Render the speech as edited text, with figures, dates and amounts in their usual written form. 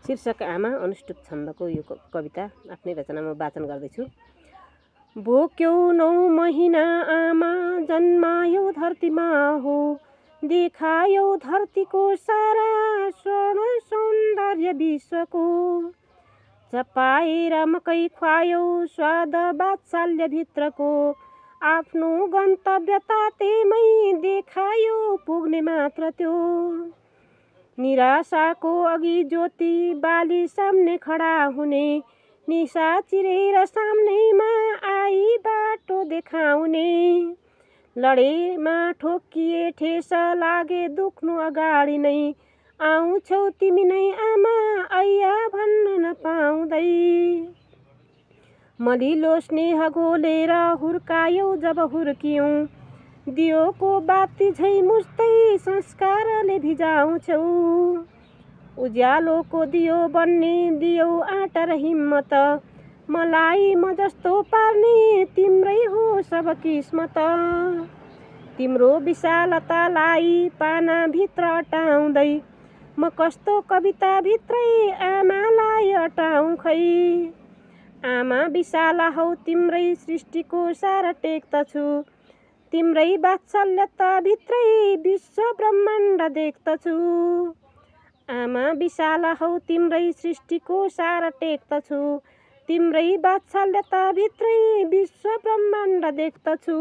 शीर्षक आमा अनुष्टुप छन्दको यो कविता आफ्नै रचनामा वाचन गर्दैछु। बोक्यौ 9 महिना आमा जन्मायौ धरतीमा हो, देखायौ धरतीको सारा स्वर्ण सौन्दर्य विश्वको। चपाएर मकै खुवायौ स्वाद वात्सल्य भित्रको, आफ्नो गन्तव्य तातेमै देखायौ पुग्ने मात्र त्यो। निराशाको अघि ज्योति बाली सामने खडा हुने, निशा चिरेर सामनेमा आई बाटो देखाउने। लडेमा ठोकिए ठेस लागे दुख्नु अगाडि नै, आउँछौ तिमी नै आमा ऐया भन्न नपाउँदै। मलिलो स्नेह घोलेर हुर्कायौ जब हुर्कियौ, दियोको बाती झै मुझ्दै संस्कारले भिजाउँछौ। उज्यालोको दियो बन्ने दियौ आँटा र हिम्मत, मलाई म जस्तो पार्ने तिम्रै हो सब किस्मत। तिम्रो विशालतालाई पानाभित्र अटाउँदै, म कस्तो कविता भित्रै आमालाई अटाउँ खै। आमा विशाला हौ तिम्रै सृष्टिको सार टेक्दछु, तिम्रै वात्सल्यता भित्रै विश्व ब्रह्माण्ड देख्दछु। आमा विशाला हौ तिम्रै सृष्टिको सार टेक्दछु, तिम्रै वात्सल्यता भित्रै विश्व ब्रह्माण्ड देख्दछु।